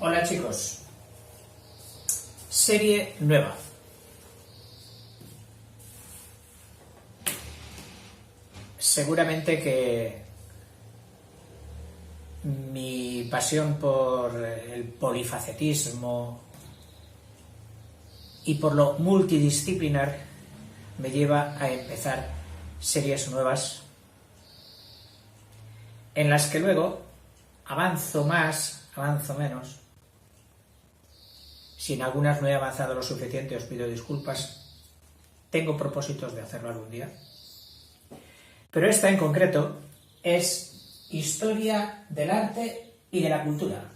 Hola chicos, serie nueva. Seguramente que mi pasión por el polifacetismo y por lo multidisciplinar me lleva a empezar series nuevas en las que luego avanzo más, avanzo menos. Si en algunas no he avanzado lo suficiente, os pido disculpas. Tengo propósitos de hacerlo algún día. Pero esta en concreto es Historia del Arte y de la Cultura,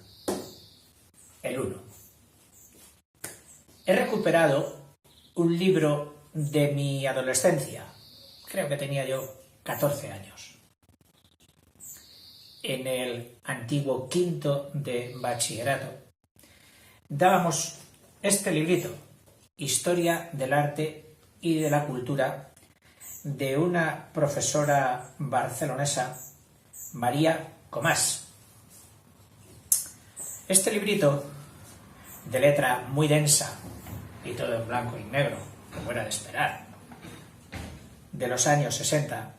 el 1. He recuperado un libro de mi adolescencia, creo que tenía yo 14 años, en el antiguo quinto de bachillerato. Dábamos este librito, Historia del Arte y de la Cultura, de una profesora barcelonesa, María Comás. Este librito, de letra muy densa y todo en blanco y negro, como era de esperar, de los años 60,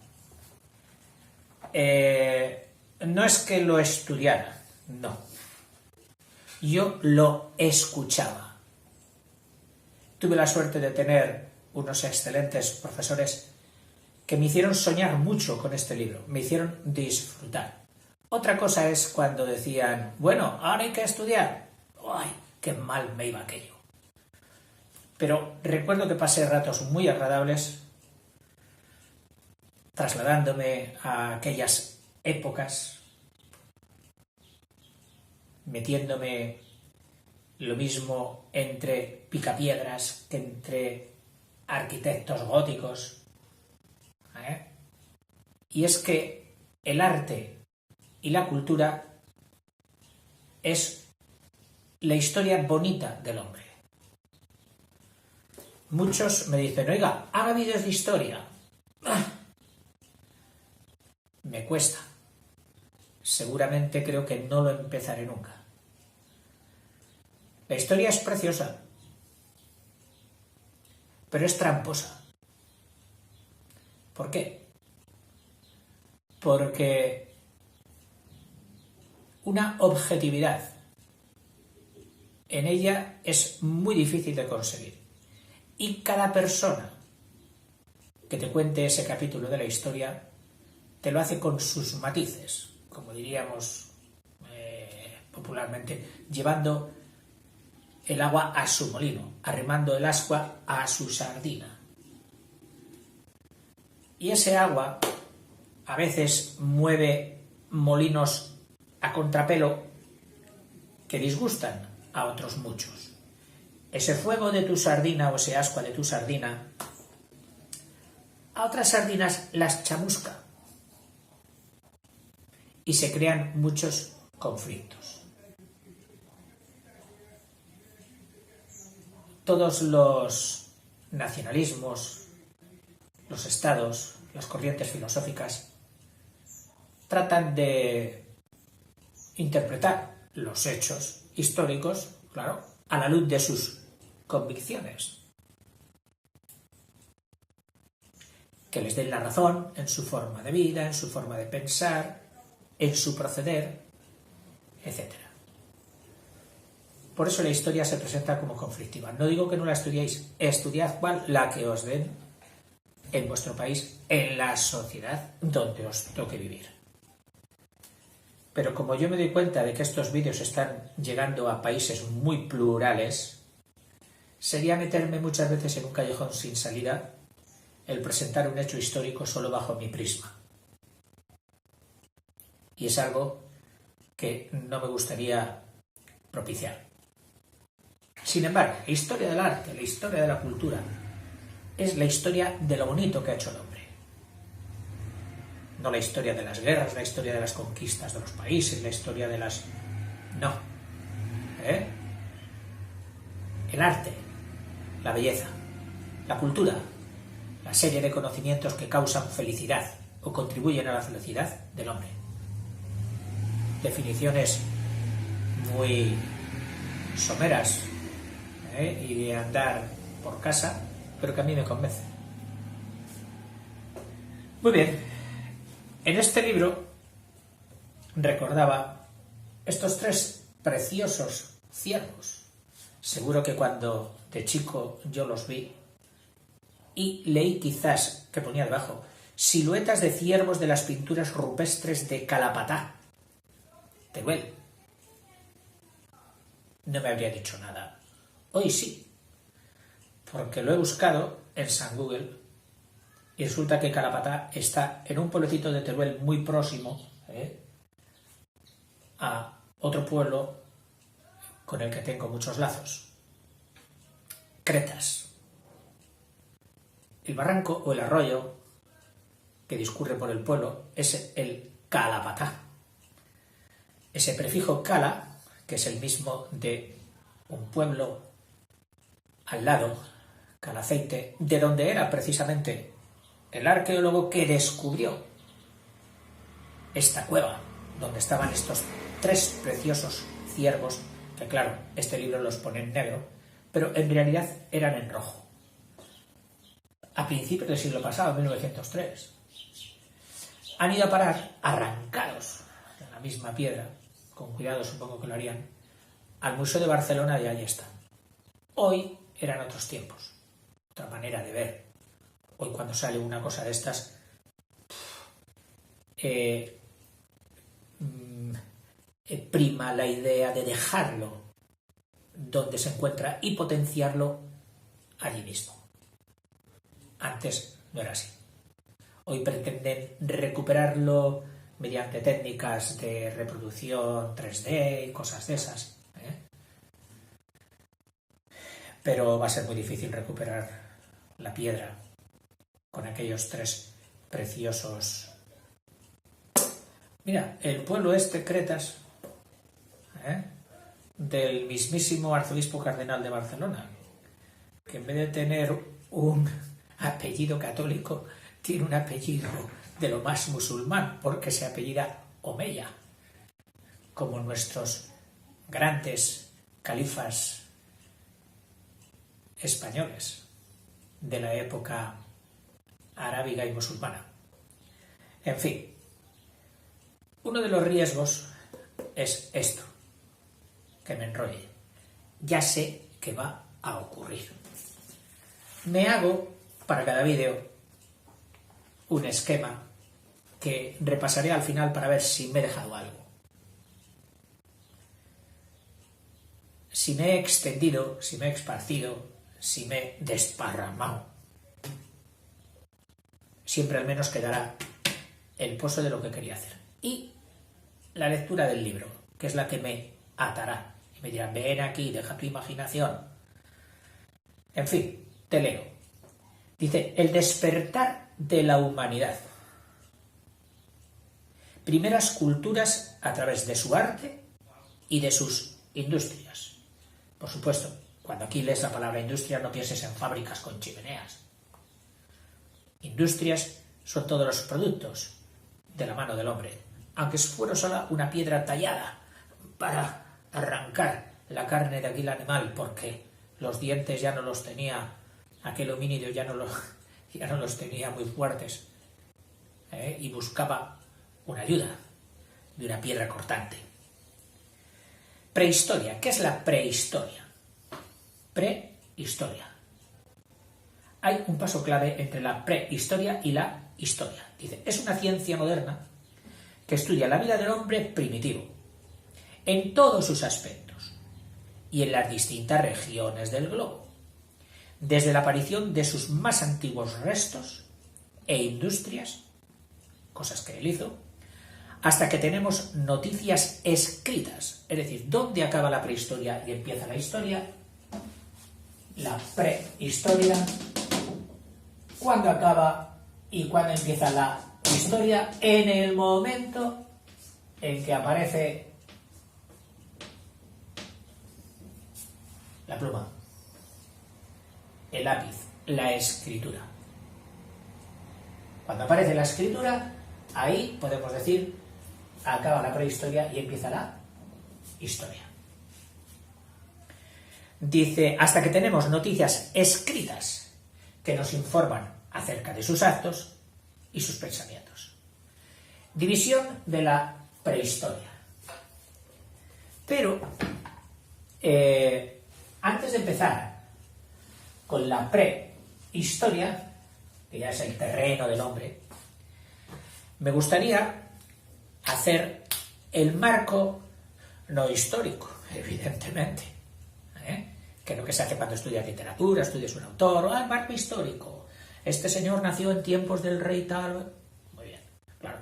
no es que lo estudiara, no. Yo lo escuchaba. Tuve la suerte de tener unos excelentes profesores que me hicieron soñar mucho con este libro, me hicieron disfrutar. Otra cosa es cuando decían, bueno, ahora hay que estudiar. ¡Ay, qué mal me iba aquello! Pero recuerdo que pasé ratos muy agradables trasladándome a aquellas épocas, metiéndome lo mismo entre picapiedras que entre arquitectos góticos. Y es que el arte y la cultura es la historia bonita del hombre. Muchos me dicen, oiga, haga vídeos de historia. Me cuesta. Seguramente creo que no lo empezaré nunca. La historia es preciosa, pero es tramposa. ¿Por qué? Porque una objetividad en ella es muy difícil de conseguir. Y cada persona que te cuente ese capítulo de la historia te lo hace con sus matices, como diríamos popularmente, llevando el agua a su molino, arrimando el ascua a su sardina. Y ese agua a veces mueve molinos a contrapelo que disgustan a otros muchos. Ese fuego de tu sardina o ese ascua de tu sardina a otras sardinas las chamusca y se crean muchos conflictos. Todos los nacionalismos, los estados, las corrientes filosóficas tratan de interpretar los hechos históricos, claro, a la luz de sus convicciones. Que les den la razón en su forma de vida, en su forma de pensar, en su proceder, etc. Por eso la historia se presenta como conflictiva. No digo que no la estudiéis, estudiad cuál, la que os den en vuestro país, en la sociedad donde os toque vivir. Pero como yo me doy cuenta de que estos vídeos están llegando a países muy plurales, sería meterme muchas veces en un callejón sin salida el presentar un hecho histórico solo bajo mi prisma. Y es algo que no me gustaría propiciar. Sin embargo, la historia del arte, la historia de la cultura, es la historia de lo bonito que ha hecho el hombre. No la historia de las guerras, la historia de las conquistas de los países, la historia de las... No. El arte, la belleza, la cultura, la serie de conocimientos que causan felicidad o contribuyen a la felicidad del hombre. Definiciones muy someras y de andar por casa, pero que a mí me convence. Muy bien, en este libro recordaba estos 3 preciosos ciervos. Seguro que cuando de chico yo los vi y leí quizás que ponía debajo siluetas de ciervos de las pinturas rupestres de Calapatá, Teruel. No me habría dicho nada. Hoy sí, porque lo he buscado en San Google y resulta que Calapatá está en un pueblecito de Teruel muy próximo a otro pueblo con el que tengo muchos lazos. Cretas. El barranco o el arroyo que discurre por el pueblo es el Calapatá. Ese prefijo cala, que es el mismo de un pueblo al lado, Calaceite, de donde era precisamente el arqueólogo que descubrió esta cueva, donde estaban estos 3 preciosos ciervos, que claro, este libro los pone en negro, pero en realidad eran en rojo. A principios del siglo pasado, en 1903. Han ido a parar arrancados en la misma piedra, con cuidado supongo que lo harían, al Museo de Barcelona y allí están. Hoy eran otros tiempos, otra manera de ver. Hoy cuando sale una cosa de estas, prima la idea de dejarlo donde se encuentra y potenciarlo allí mismo. Antes no era así. Hoy pretenden recuperarlo mediante técnicas de reproducción 3D y cosas de esas. Pero va a ser muy difícil recuperar la piedra con aquellos 3 preciosos. Mira, el pueblo este, Cretas, del mismísimo arzobispo cardenal de Barcelona, que en vez de tener un apellido católico, tiene un apellido de lo más musulmán, porque se apellida Omeya, como nuestros grandes califas españoles de la época arábiga y musulmana. En fin, uno de los riesgos es esto, que me enrolle. Ya sé que va a ocurrir. Me hago, para cada vídeo, un esquema que repasaré al final para ver si me he dejado algo. Si me he extendido, si me he esparcido, si me he desparramado. Siempre al menos quedará el pozo de lo que quería hacer. Y la lectura del libro, que es la que me atará. Y me dirán, ven aquí, deja tu imaginación. En fin, te leo. Dice, el despertar de la humanidad. Primeras culturas a través de su arte y de sus industrias. Por supuesto, cuando aquí lees la palabra industria no pienses en fábricas con chimeneas. Industrias son todos los productos de la mano del hombre, aunque fuera sola una piedra tallada para arrancar la carne de aquel animal, porque los dientes ya no los tenía, aquel homínido ya no los tenía muy fuertes, y buscaba una ayuda de una piedra cortante. Prehistoria. ¿Qué es la prehistoria? Prehistoria. Hay un paso clave entre la prehistoria y la historia. Dice, es una ciencia moderna que estudia la vida del hombre primitivo en todos sus aspectos y en las distintas regiones del globo, desde la aparición de sus más antiguos restos e industrias, cosas que él hizo, hasta que tenemos noticias escritas, es decir, dónde acaba la prehistoria y empieza la historia, la prehistoria, cuándo acaba y cuándo empieza la historia, en el momento en que aparece la pluma, el lápiz, la escritura. Cuando aparece la escritura, ahí podemos decir acaba la prehistoria y empieza la historia. Dice, hasta que tenemos noticias escritas que nos informan acerca de sus actos y sus pensamientos. División de la prehistoria. Pero, antes de empezar con la prehistoria, que ya es el terreno del hombre, me gustaría hacer el marco no histórico, evidentemente, que es lo que se hace cuando estudias literatura, estudias un autor, el marco histórico. Este señor nació en tiempos del rey tal. Muy bien, claro.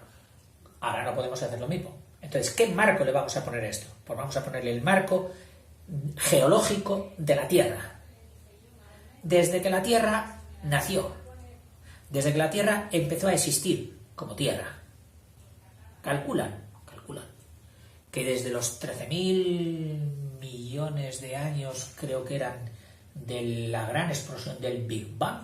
Ahora no podemos hacer lo mismo. Entonces, ¿qué marco le vamos a poner a esto? Pues vamos a ponerle el marco geológico de la Tierra. Desde que la Tierra nació, desde que la Tierra empezó a existir como Tierra. Calculan que desde los 13.000 millones de años, creo que eran, de la gran explosión del Big Bang,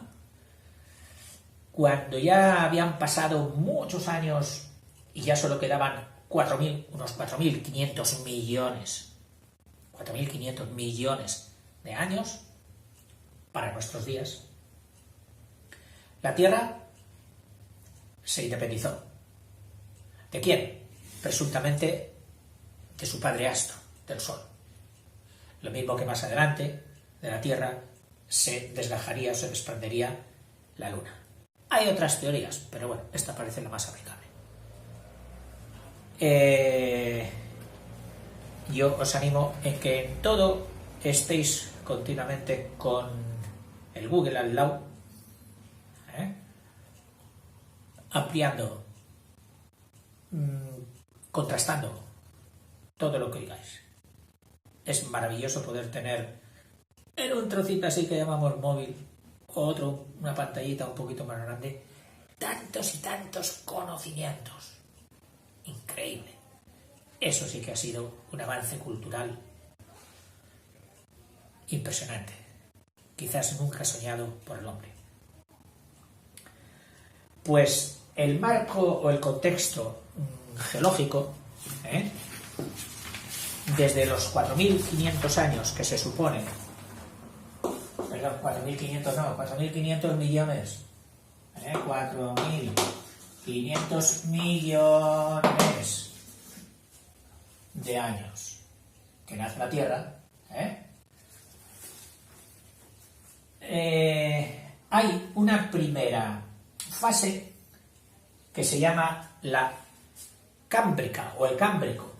cuando ya habían pasado muchos años y ya solo quedaban unos 4.500 millones, 4.500 millones de años para nuestros días, la Tierra se independizó. ¿De quién? Presuntamente de su padre astro, del Sol. Lo mismo que más adelante de la Tierra se desgajaría o se desprendería la Luna. Hay otras teorías, pero bueno, esta parece la más aplicable. Yo os animo en que en todo estéis continuamente con el Google al lado, ampliando, contrastando todo lo que oigáis. Es maravilloso poder tener en un trocito así que llamamos móvil, o una pantallita un poquito más grande, tantos y tantos conocimientos. Increíble. Eso sí que ha sido un avance cultural impresionante, quizás nunca soñado por el hombre. Pues el marco o el contexto geológico, desde los 4.500 años que se supone, perdón, 4.500 millones, 4.500 millones de años que nace la Tierra, hay una primera fase que se llama la cámbrica o el cámbrico,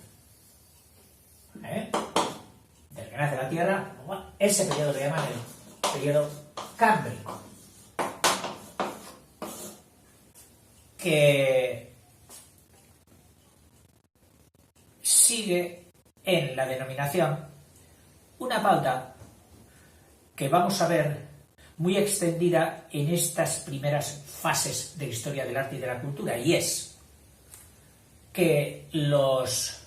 del que nace la Tierra. Ese periodo le llaman el periodo cámbrico, que sigue en la denominación una pauta que vamos a ver muy extendida en estas primeras fases de historia del arte y de la cultura, y es que los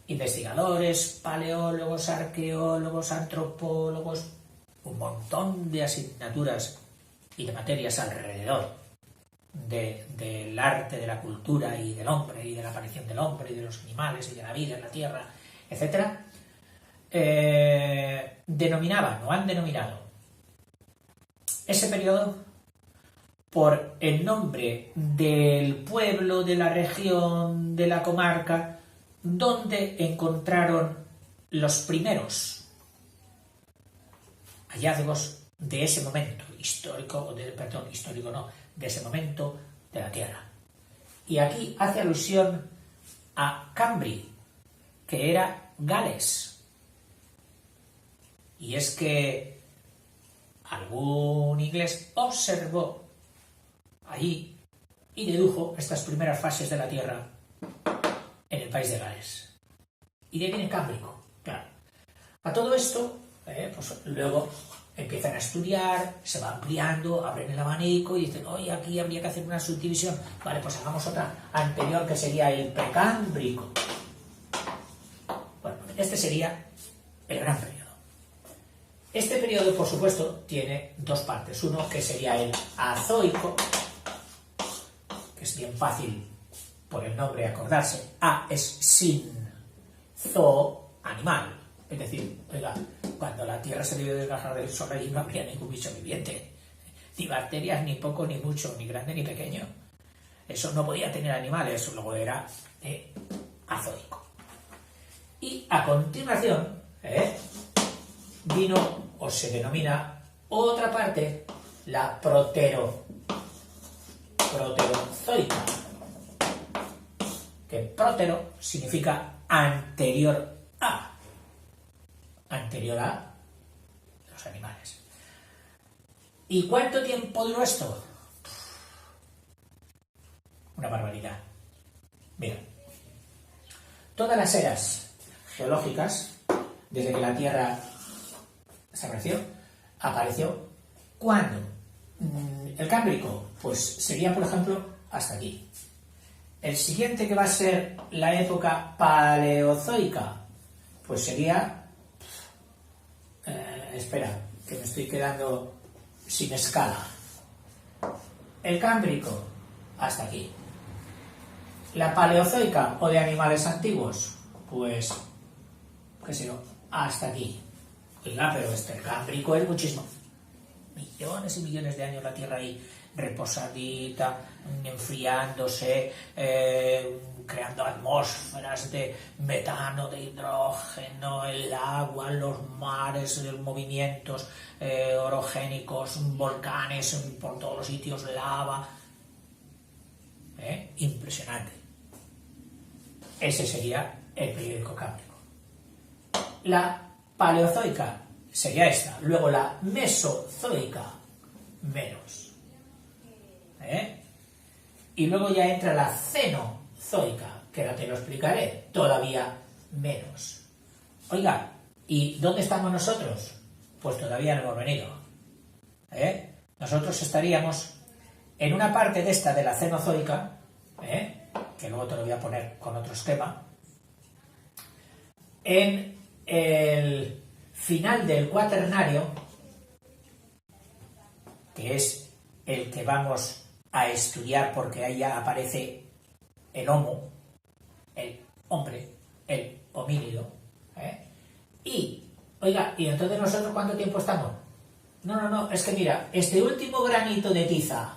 investigadores, paleólogos, arqueólogos, antropólogos, un montón de asignaturas y de materias alrededor del arte, de la cultura y del hombre, y de la aparición del hombre, y de los animales, y de la vida en la tierra, etc., denominaban o han denominado ese periodo por el nombre del pueblo, de la región, de la comarca, donde encontraron los primeros hallazgos de ese momento histórico, de ese momento de la Tierra. Y aquí hace alusión a Cambri, que era Gales. Y es que algún inglés observó allí y dedujo estas primeras fases de la Tierra en el país de Gales. Y de ahí viene Cámbrico, claro. A todo esto, pues luego empiezan a estudiar, se va ampliando, abren el abanico y dicen, oye, aquí habría que hacer una subdivisión. Vale, pues hagamos otra anterior que sería el precámbrico. Bueno, este sería el gran periodo. Este periodo, por supuesto, tiene dos partes. Uno que sería el azoico, que es bien fácil por el nombre acordarse. A es sin, zoo, animal. Es decir, oiga, cuando la Tierra se debió desgajar del Sol, allí no habría ningún bicho viviente, ni bacterias, ni poco, ni mucho, ni grande, ni pequeño. Eso no podía tener animales, luego era azoico. Y a continuación vino, o se denomina, otra parte, la proterozoica, que protero significa anterior a los animales. ¿Y cuánto tiempo duró esto? Una barbaridad. Mira, todas las eras geológicas, desde que la Tierra apareció, ¿cuándo? El Cámbrico, pues sería, por ejemplo, hasta aquí. El siguiente, que va a ser la época paleozoica, pues sería... espera, que me estoy quedando sin escala. El Cámbrico, hasta aquí. La paleozoica, o de animales antiguos, pues, qué sé yo, hasta aquí. Oiga, pero el Cámbrico es muchísimo. Millones y millones de años la Tierra ahí reposadita, enfriándose, creando atmósferas de metano, de hidrógeno, el agua, los mares, los movimientos orogénicos, volcanes por todos los sitios, lava. Impresionante. Ese sería el periodo Cámbrico. La paleozoica sería esta. Luego la mesozoica, menos. Y luego ya entra la cenozoica, que ahora te lo explicaré, todavía menos. Oiga, ¿y dónde estamos nosotros? Pues todavía no hemos venido. Nosotros estaríamos en una parte de esta de la cenozoica, que luego te lo voy a poner con otro esquema, en el final del Cuaternario, que es el que vamos a estudiar porque ahí ya aparece el homo, el hombre, el homínido. Y, oiga, ¿y entonces nosotros cuánto tiempo estamos? No, es que mira, este último granito de tiza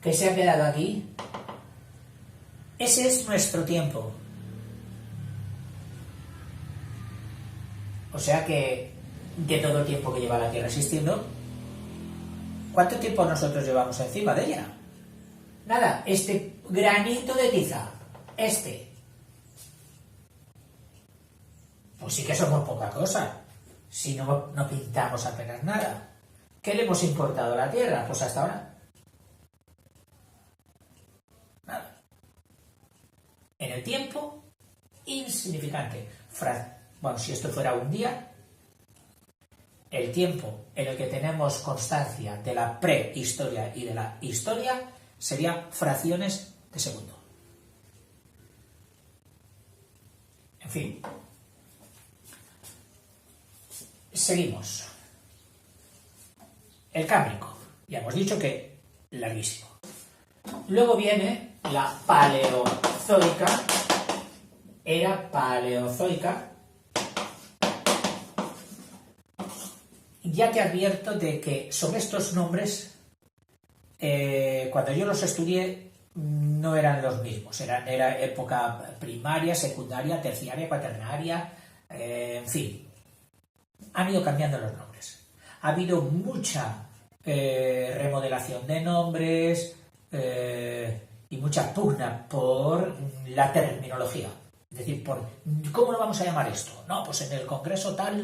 que se ha quedado aquí, ese es nuestro tiempo. O sea que, de todo el tiempo que lleva la Tierra existiendo, ¿cuánto tiempo nosotros llevamos encima de ella? Nada, este granito de tiza, pues sí que somos poca cosa, si no pintamos apenas nada. ¿Qué le hemos importado a la Tierra? Pues hasta ahora nada. En el tiempo, insignificante. Bueno, si esto fuera un día, el tiempo en el que tenemos constancia de la prehistoria y de la historia sería fracciones de segundo. En fin. Seguimos. El Cámbrico. Ya hemos dicho que larguísimo. Luego viene la paleozoica. Era paleozoica. Ya te advierto de que sobre estos nombres, cuando yo los estudié, no eran los mismos. Era época primaria, secundaria, terciaria, cuaternaria, en fin. Han ido cambiando los nombres. Ha habido mucha remodelación de nombres y mucha pugna por la terminología. Es decir, ¿cómo lo vamos a llamar esto? No, pues en el congreso tal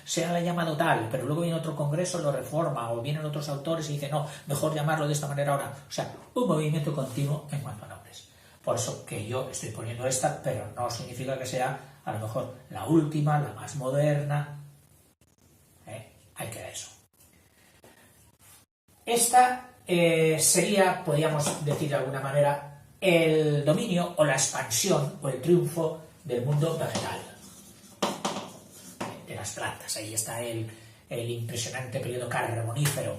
se ha llamado tal, pero luego viene otro congreso, lo reforma, o vienen otros autores y dicen, no, mejor llamarlo de esta manera ahora. O sea, un movimiento continuo en cuanto a nombres. Por eso que yo estoy poniendo esta, pero no significa que sea a lo mejor la última, la más moderna. Hay que ver eso. Esta sería, podríamos decir de alguna manera, el dominio o la expansión o el triunfo del mundo vegetal, de las plantas. Ahí está el impresionante periodo carbonífero,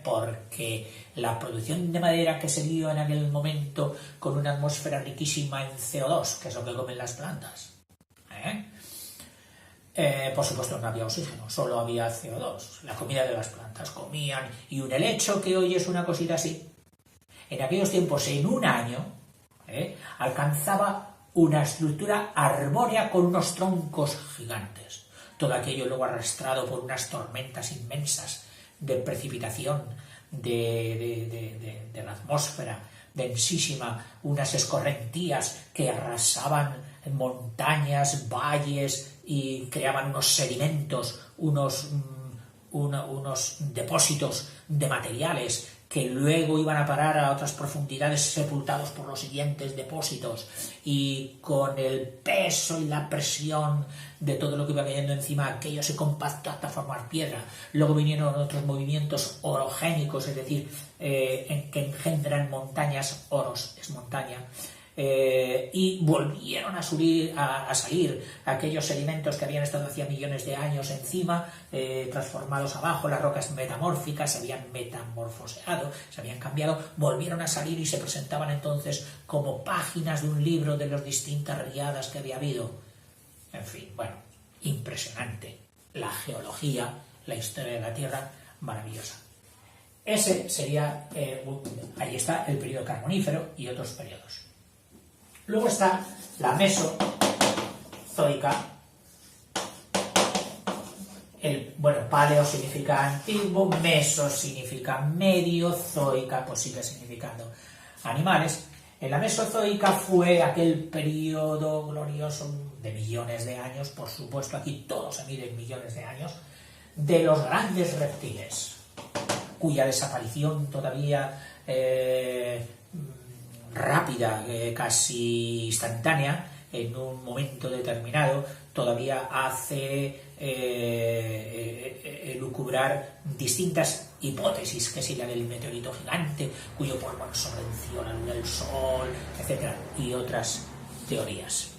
porque la producción de madera que se dio en aquel momento con una atmósfera riquísima en CO2, que es lo que comen las plantas, Por supuesto no había oxígeno, solo había CO2, la comida de las plantas comían, y un helecho, que hoy es una cosita así, en aquellos tiempos, en un año, alcanzaba una estructura arbórea con unos troncos gigantes. Todo aquello luego arrastrado por unas tormentas inmensas de precipitación de la atmósfera densísima, unas escorrentías que arrasaban montañas, valles y creaban unos sedimentos, unos depósitos de materiales que luego iban a parar a otras profundidades sepultados por los siguientes depósitos, y con el peso y la presión de todo lo que iba cayendo encima, aquello se compactó hasta formar piedra. Luego vinieron otros movimientos orogénicos, es decir, que engendran montañas, oros es montaña, y volvieron a salir aquellos sedimentos que habían estado hacía millones de años encima, transformados abajo, las rocas metamórficas se habían metamorfoseado, se habían cambiado, volvieron a salir y se presentaban entonces como páginas de un libro de las distintas riadas que había habido. En fin, bueno, impresionante. La geología, la historia de la Tierra, maravillosa. Ese sería, ahí está el periodo carbonífero y otros periodos. Luego está la mesozoica. Paleo significa antiguo, meso significa medio, zoica pues sigue significando animales. En la mesozoica fue aquel periodo glorioso de millones de años, por supuesto aquí todo se mide en millones de años, de los grandes reptiles, cuya desaparición todavía rápida, casi instantánea, en un momento determinado, todavía hace elucubrar distintas hipótesis, que si la del meteorito gigante, cuyo polvo absorbenció la luz del sol, etc., y otras teorías.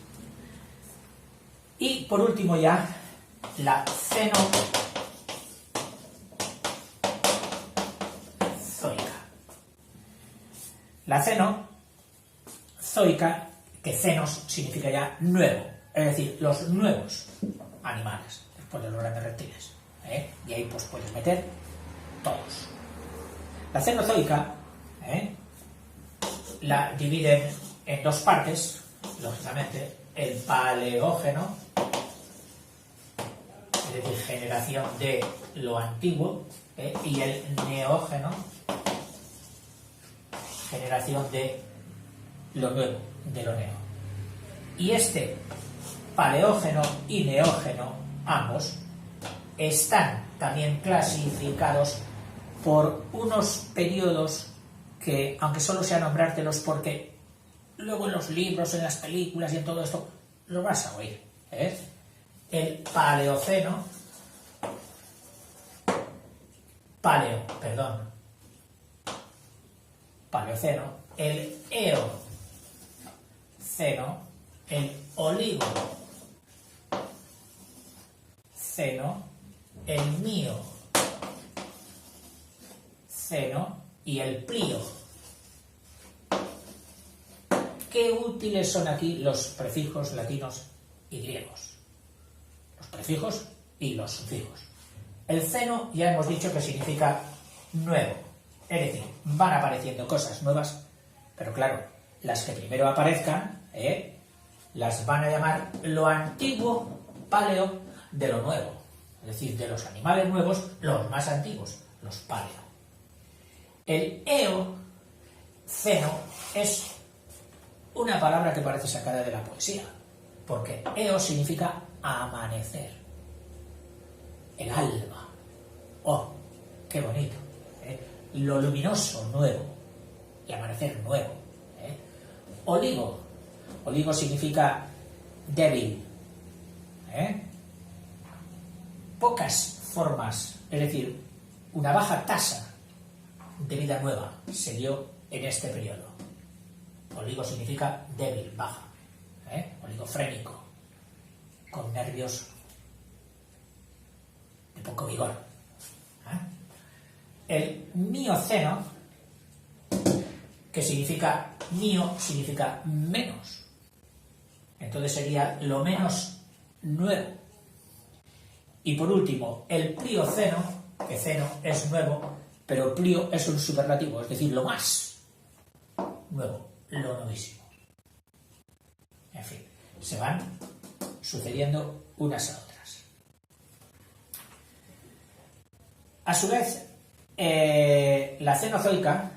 Y por último ya, la cenozoica. La cenozoica, que cenos significa ya nuevo, es decir, los nuevos animales, después de los grandes reptiles. Y ahí pues puedes meter todos. La cenozoica la dividen en dos partes, lógicamente, el paleógeno, es decir, generación de lo antiguo, y el neógeno, generación de lo nuevo, de lo neo. Y este paleógeno y neógeno, ambos, están también clasificados por unos periodos que, aunque solo sea nombrártelos porque luego en los libros, en las películas y en todo esto, lo vas a oír. El paleoceno, paleoceno, el eoceno, el oligoceno, el mioceno y el plioceno. Qué útiles son aquí los prefijos latinos y griegos. Los prefijos y los sufijos. El ceno ya hemos dicho que significa nuevo. Es decir, van apareciendo cosas nuevas, pero claro, las que primero aparezcan, las van a llamar lo antiguo, paleo, de lo nuevo. Es decir, de los animales nuevos, los más antiguos, los paleo. El eoceno es una palabra que parece sacada de la poesía, porque eo significa amanecer, el alba. ¡Oh, qué bonito! Lo luminoso, nuevo, y amanecer nuevo. Oligo significa débil. Pocas formas, es decir, una baja tasa de vida nueva se dio en este periodo. Oligo significa débil, baja. Oligofrénico, con nervios de poco vigor. El mioceno, que significa mio, significa menos. Entonces sería lo menos nuevo. Y por último, el Plioceno, que Ceno es nuevo, pero Plio es un superlativo, es decir, lo más nuevo, lo novísimo. En fin, se van sucediendo unas a otras. A su vez, la Cenozoica,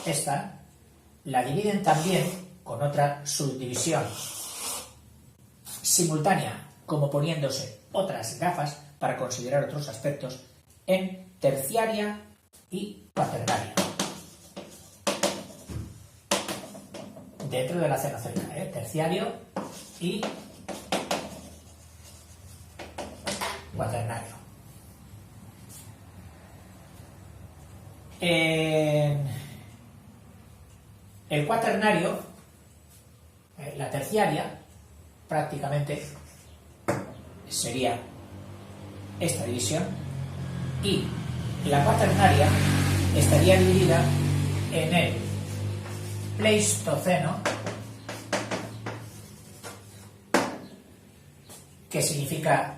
esta, la dividen también con otra subdivisión simultánea, como poniéndose otras gafas para considerar otros aspectos, en terciaria y cuaternaria. Dentro de la Cenozoica, terciario y cuaternario. En el cuaternario, la terciaria, prácticamente sería esta división, y la cuaternaria estaría dividida en el Pleistoceno, que significa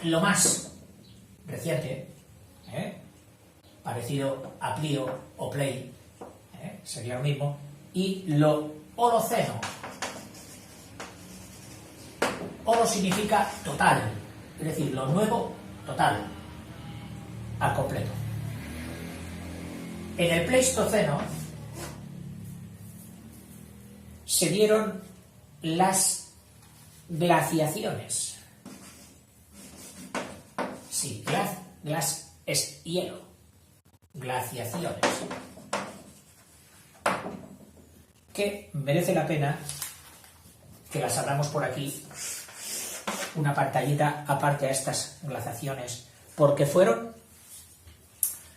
lo más reciente, parecido a Plio o Plei, sería lo mismo, y lo Holoceno. Holo significa total, es decir, lo nuevo total, al completo. En el Pleistoceno se dieron las glaciaciones. Sí, glass es hielo. Glaciaciones. Que merece la pena que las hablamos por aquí, una pantallita aparte a estas glaciaciones, porque fueron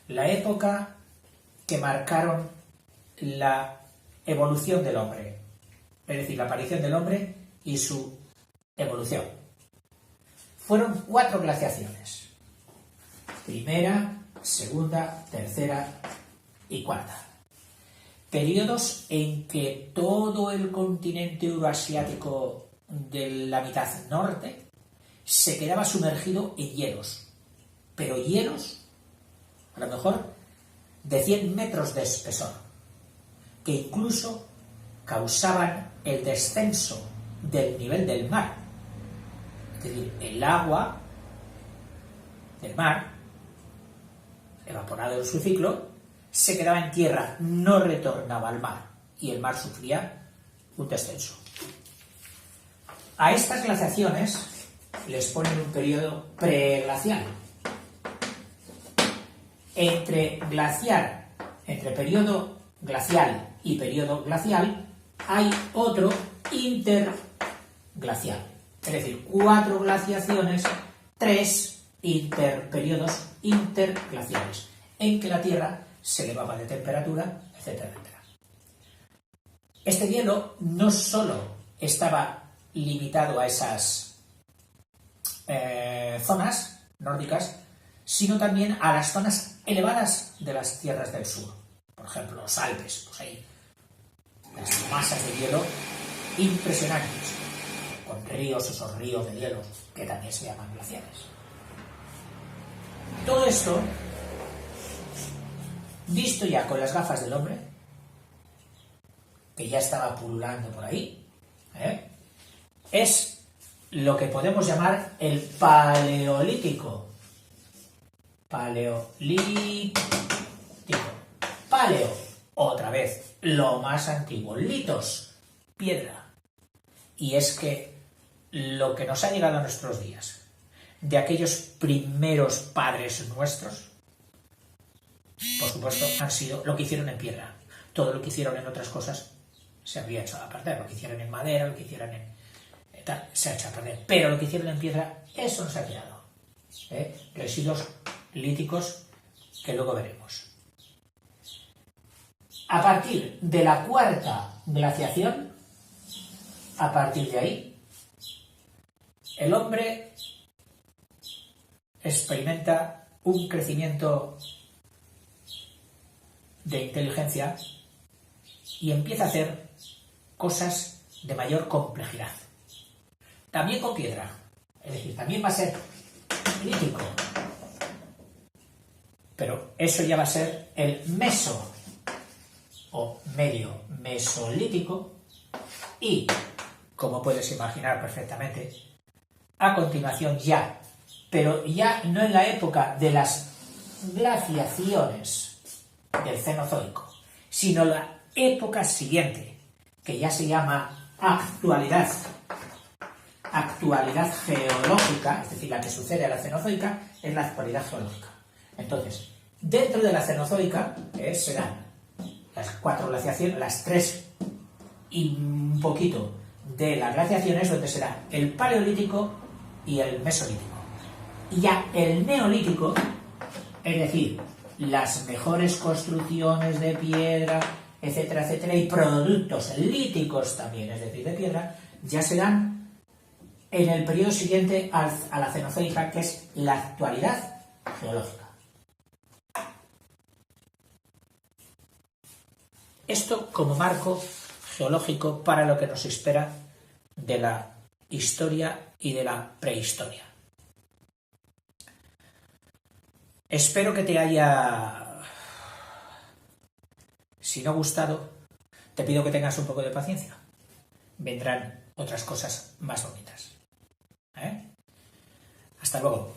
la época que marcaron la evolución del hombre, es decir, la aparición del hombre y su evolución. Fueron 4 glaciaciones: primera, segunda, tercera y cuarta. Periodos en que todo el continente euroasiático de la mitad norte se quedaba sumergido en hielos, pero hielos a lo mejor de 100 metros de espesor, que incluso causaban el descenso del nivel del mar. Es decir, el agua del mar, evaporado en su ciclo, se quedaba en tierra, no retornaba al mar, y el mar sufría un descenso. A estas glaciaciones les ponen un periodo preglacial. Entre periodo glacial y periodo glacial hay otro interglacial. Es decir, 4 glaciaciones, 3 periodos interglaciales, en que la Tierra se elevaba de temperatura, etcétera, etcétera. Este hielo no solo estaba limitado a esas zonas nórdicas, sino también a las zonas elevadas de las tierras del sur. Por ejemplo, los Alpes, pues hay las masas de hielo impresionantes, con ríos, esos ríos de hielo, que también se llaman glaciares. Todo esto, visto ya con las gafas del hombre, que ya estaba pululando por ahí, es lo que podemos llamar el Paleolítico. Paleolítico. Paleo, otra vez, lo más antiguo. Litos, piedra. Y es que lo que nos ha llegado a nuestros días, de aquellos primeros padres nuestros, por supuesto, han sido lo que hicieron en piedra. Todo lo que hicieron en otras cosas se habría hecho a perder. Lo que hicieron en madera, lo que hicieron en tal, se ha hecho a perder. Pero lo que hicieron en piedra, eso no se ha quedado. Residuos líticos que luego veremos. A partir de la cuarta glaciación, a partir de ahí, el hombre experimenta un crecimiento de inteligencia y empieza a hacer cosas de mayor complejidad. También con piedra, Es decir, también va a ser lítico. Pero eso ya va a ser el meso o medio mesolítico y, como puedes imaginar perfectamente, a continuación ya, pero ya no en la época de las glaciaciones del Cenozoico, sino la época siguiente, que ya se llama actualidad geológica, es decir, la que sucede a la Cenozoica, es la actualidad geológica. Entonces, dentro de la Cenozoica serán las 4 glaciaciones, las 3 y un poquito de las glaciaciones, donde será el Paleolítico y el Mesolítico. Y ya el Neolítico, es decir, las mejores construcciones de piedra, etcétera, etcétera, y productos líticos también, es decir, de piedra, ya serán en el periodo siguiente a la Cenozoica, que es la actualidad geológica. Esto como marco geológico para lo que nos espera de la historia y de la prehistoria. Espero que te haya, si no gustado, te pido que tengas un poco de paciencia. Vendrán otras cosas más bonitas. Hasta luego.